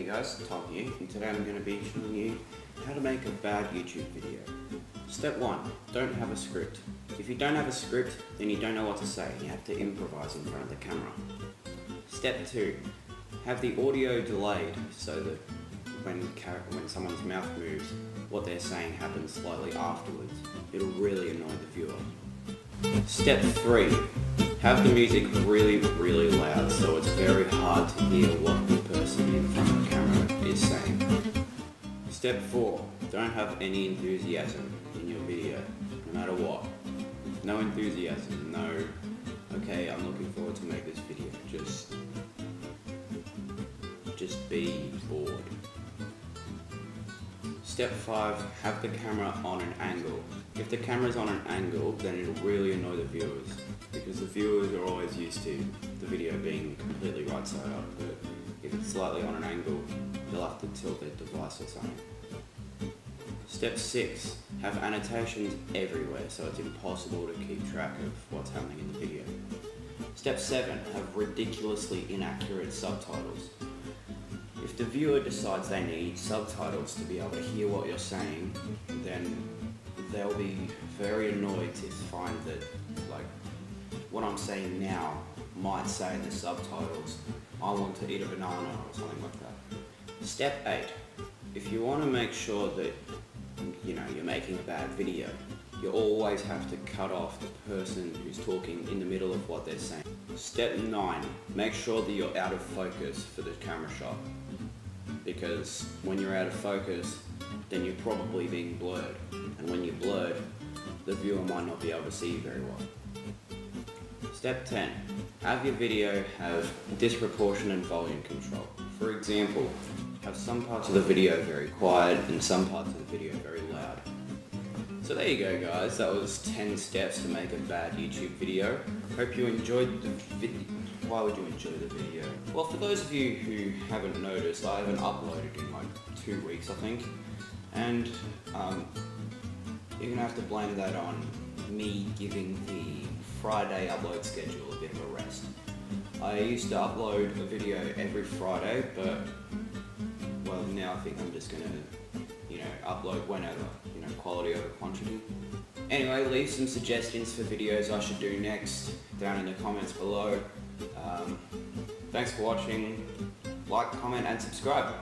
Hey guys, Tom here, and today I'm going to be showing you how to make a bad YouTube video. Step 1, don't have a script. If you don't have a script, then you don't know what to say, you have to improvise in front of the camera. Step 2, have the audio delayed so that when someone's mouth moves, what they're saying happens slightly afterwards. It'll really annoy the viewer. Step 3, have the music really loud so it's very hard to hear what the person in front of the camera is saying. Step 4, don't have any enthusiasm in your video, no matter what. No enthusiasm, no, okay, I'm looking forward to make this video, just be bored. Step 5, have the camera on an angle. If the camera's on an angle, then it'll really annoy the viewers, because the viewers are always used to the video being completely right side up, but if it's slightly on an angle, they'll have to tilt their device or something. Step 6, have annotations everywhere so it's impossible to keep track of what's happening in the video. Step 7, have ridiculously inaccurate subtitles. If the viewer decides they need subtitles to be able to hear what you're saying, then they'll be very annoyed to find that, like, what I'm saying now might say in the subtitles, I want to eat a banana or something like that. Step 8, if you want to make sure that you're making a bad video, you always have to cut off the person who's talking in the middle of what they're saying. Step 9, make sure that you're out of focus for the camera shot, because when you're out of focus, then you're probably being blurred, and when you're blurred, the viewer might not be able to see you very well. Step 10, have your video have disproportionate volume control. For example, have some parts of the video very quiet and some parts of the video very loud. So there you go guys, that was 10 steps to make a bad YouTube video. Hope you enjoyed the video. Why would you enjoy the video? Well, for those of you who haven't noticed, I haven't uploaded in like 2 weeks I think, and you're going to have to blame that on me giving the Friday upload schedule a bit of a rest. I used to upload a video every Friday, but well, now I think I'm just going to upload whenever, quality over quantity. Anyway, leave some suggestions for videos I should do next down in the comments below. Thanks for watching. Like, comment and subscribe.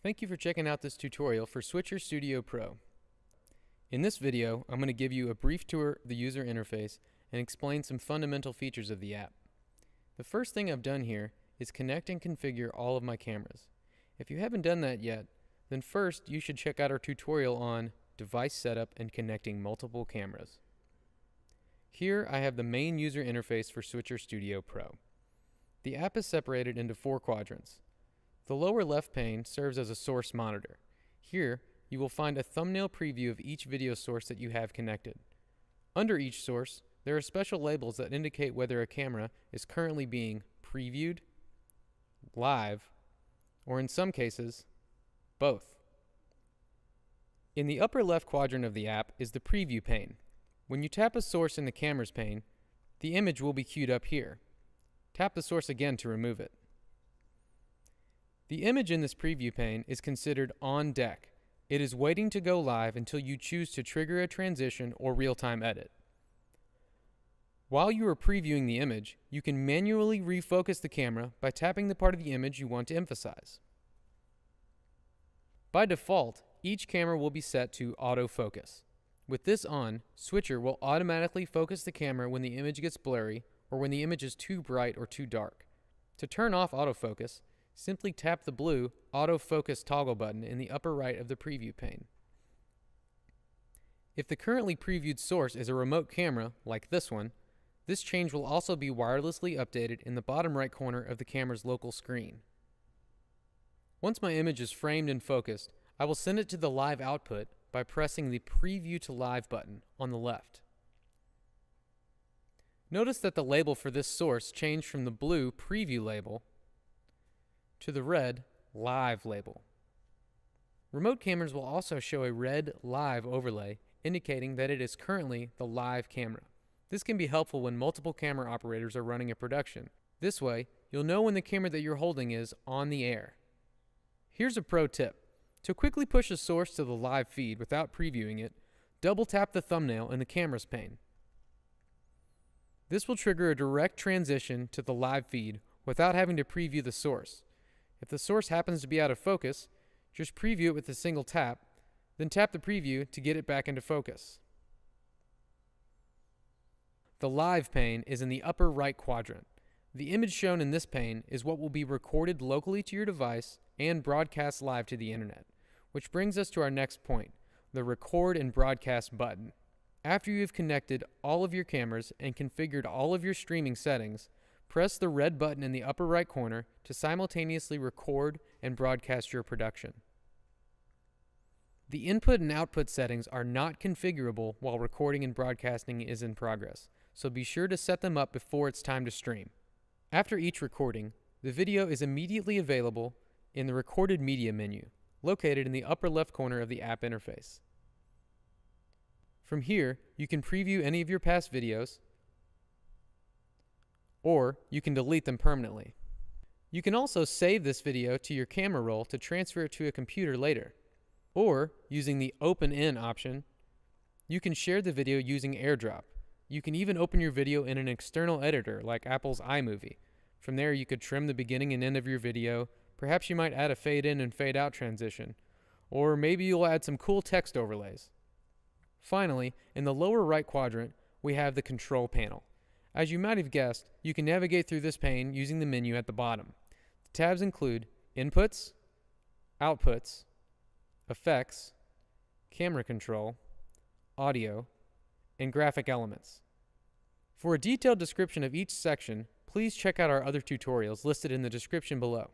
Thank you for checking out this tutorial for Switcher Studio Pro. In this video, I'm going to give you a brief tour of the user interface and explain some fundamental features of the app. The first thing I've done here is connect and configure all of my cameras. If you haven't done that yet, then first you should check out our tutorial on device setup and connecting multiple cameras. Here I have the main user interface for Switcher Studio Pro. The app is separated into 4 quadrants. The lower left pane serves as a source monitor. Here, you will find a thumbnail preview of each video source that you have connected. Under each source, there are special labels that indicate whether a camera is currently being previewed, live, or in some cases, both. In the upper left quadrant of the app is the preview pane. When you tap a source in the camera's pane, the image will be queued up here. Tap the source again to remove it. The image in this preview pane is considered on deck. It is waiting to go live until you choose to trigger a transition or real-time edit. While you are previewing the image, you can manually refocus the camera by tapping the part of the image you want to emphasize. By default, each camera will be set to autofocus. With this on, Switcher will automatically focus the camera when the image gets blurry or when the image is too bright or too dark. To turn off autofocus, simply tap the blue Autofocus toggle button in the upper right of the preview pane. If the currently previewed source is a remote camera, like this one, this change will also be wirelessly updated in the bottom right corner of the camera's local screen. Once my image is framed and focused, I will send it to the live output by pressing the Preview to Live button on the left. Notice that the label for this source changed from the blue Preview label to the red Live label. Remote cameras will also show a red Live overlay indicating that it is currently the live camera. This can be helpful when multiple camera operators are running a production. This way, you'll know when the camera that you're holding is on the air. Here's a pro tip. To quickly push a source to the live feed without previewing it, double tap the thumbnail in the camera's pane. This will trigger a direct transition to the live feed without having to preview the source. If the source happens to be out of focus, just preview it with a single tap, then tap the preview to get it back into focus. The live pane is in the upper right quadrant. The image shown in this pane is what will be recorded locally to your device and broadcast live to the internet, which brings us to our next point, the Record and Broadcast button. After you have connected all of your cameras and configured all of your streaming settings, press the red button in the upper right corner to simultaneously record and broadcast your production. The input and output settings are not configurable while recording and broadcasting is in progress, so be sure to set them up before it's time to stream. After each recording, the video is immediately available in the Recorded Media menu, located in the upper left corner of the app interface. From here, you can preview any of your past videos, or you can delete them permanently. You can also save this video to your camera roll to transfer it to a computer later. Or, using the Open In option, you can share the video using AirDrop. You can even open your video in an external editor like Apple's iMovie. From there, you could trim the beginning and end of your video. Perhaps you might add a fade in and fade out transition. Or maybe you'll add some cool text overlays. Finally, in the lower right quadrant, we have the Control panel. As you might have guessed, you can navigate through this pane using the menu at the bottom. The tabs include Inputs, Outputs, Effects, Camera Control, Audio, and Graphic Elements. For a detailed description of each section, please check out our other tutorials listed in the description below.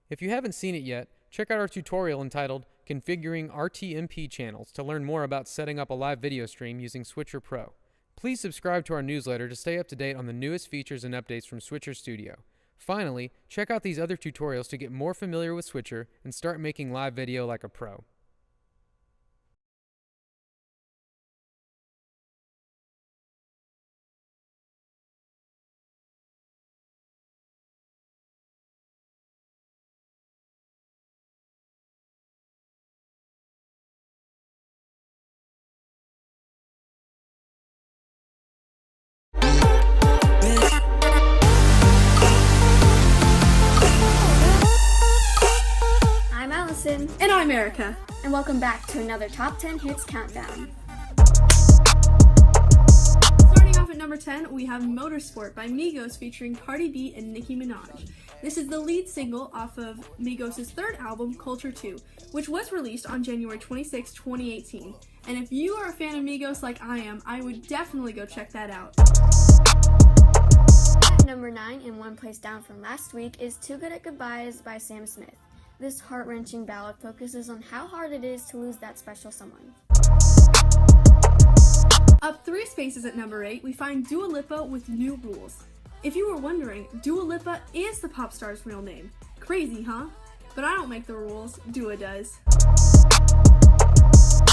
If you haven't seen it yet, check out our tutorial entitled Configuring RTMP Channels to learn more about setting up a live video stream using Switcher Pro. Please subscribe to our newsletter to stay up to date on the newest features and updates from Switcher Studio. Finally, check out these other tutorials to get more familiar with Switcher and start making live video like a pro. I'm Allison. And I'm Erica. And welcome back to another Top 10 Hits Countdown. Starting off at number 10, we have Motorsport by Migos featuring Cardi B and Nicki Minaj. This is the lead single off of Migos' third album, Culture 2, which was released on January 26, 2018. And if you are a fan of Migos like I am, I would definitely go check that out. At number 9, and one place down from last week, is Too Good at Goodbyes by Sam Smith. This heart-wrenching ballad focuses on how hard it is to lose that special someone. Up 3 spaces at number 8, we find Dua Lipa with New Rules. If you were wondering, Dua Lipa is the pop star's real name. Crazy, huh? But I don't make the rules, Dua does.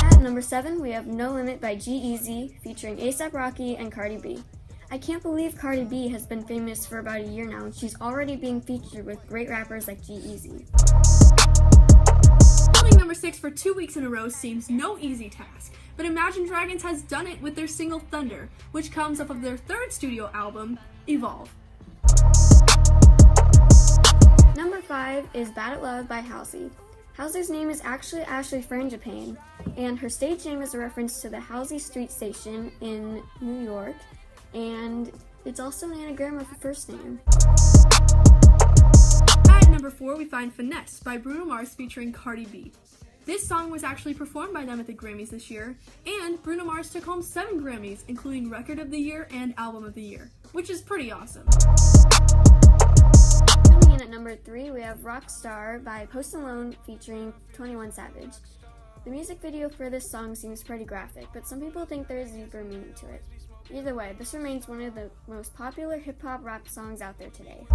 At number 7, we have No Limit by G-Eazy featuring A$AP Rocky and Cardi B. I can't believe Cardi B has been famous for about a year now and she's already being featured with great rappers like G-Eazy. Holding number 6 for 2 weeks in a row seems no easy task, but Imagine Dragons has done it with their single Thunder, which comes off of their third studio album, Evolve. Number 5 is Bad at Love by Halsey. Halsey's name is actually Ashley Frangipane, and her stage name is a reference to the Halsey Street Station in New York, and it's also an anagram of her first name. 4, we find Finesse by Bruno Mars featuring Cardi B. This song was actually performed by them at the Grammys this year, and Bruno Mars took home 7 Grammys, including Record of the Year and Album of the Year, which is pretty awesome. Coming in at number 3, we have Rockstar by Post Malone featuring 21 Savage. The music video for this song seems pretty graphic, but some people think there's deeper meaning to it. Either way, this remains one of the most popular hip-hop rap songs out there today.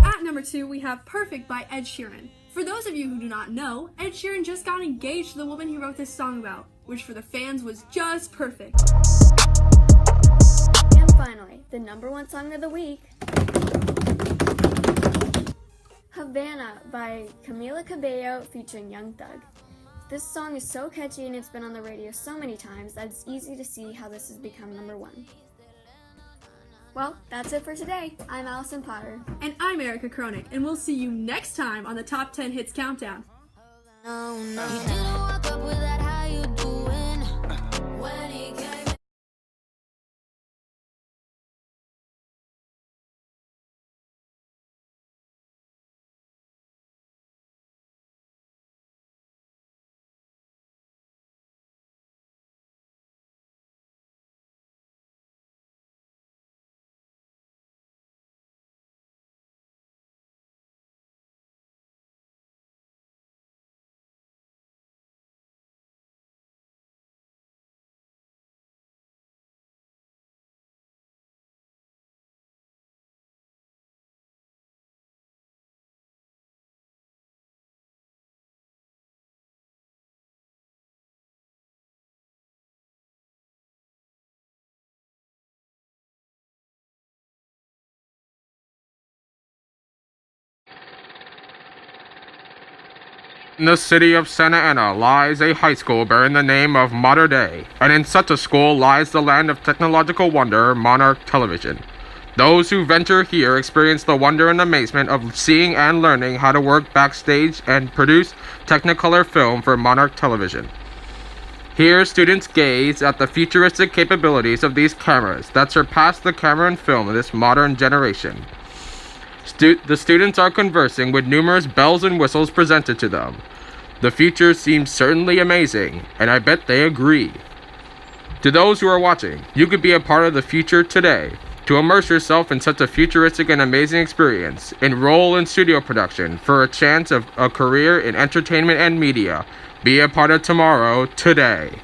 At number 2, we have Perfect by Ed Sheeran. For those of you who do not know, Ed Sheeran just got engaged to the woman he wrote this song about, which for the fans was just perfect. And finally, the number 1 song of the week, Havana by Camila Cabello featuring Young Thug. This song is so catchy and it's been on the radio so many times that it's easy to see how this has become number 1. Well, that's it for today. I'm Allison Potter. And I'm Erica Kronik, and we'll see you next time on the Top 10 Hits Countdown. No, no. He didn't walk up with that, how you doing? When he came In the city of Santa Ana lies a high school bearing the name of Mater Dei, and in such a school lies the land of technological wonder, Monarch Television. Those who venture here experience the wonder and amazement of seeing and learning how to work backstage and produce Technicolor film for Monarch Television. Here, students gaze at the futuristic capabilities of these cameras that surpass the camera and film of this modern generation. The students are conversing with numerous bells and whistles presented to them. The future seems certainly amazing, and I bet they agree. To those who are watching, you could be a part of the future today. To immerse yourself in such a futuristic and amazing experience, enroll in studio production for a chance of a career in entertainment and media. Be a part of tomorrow today.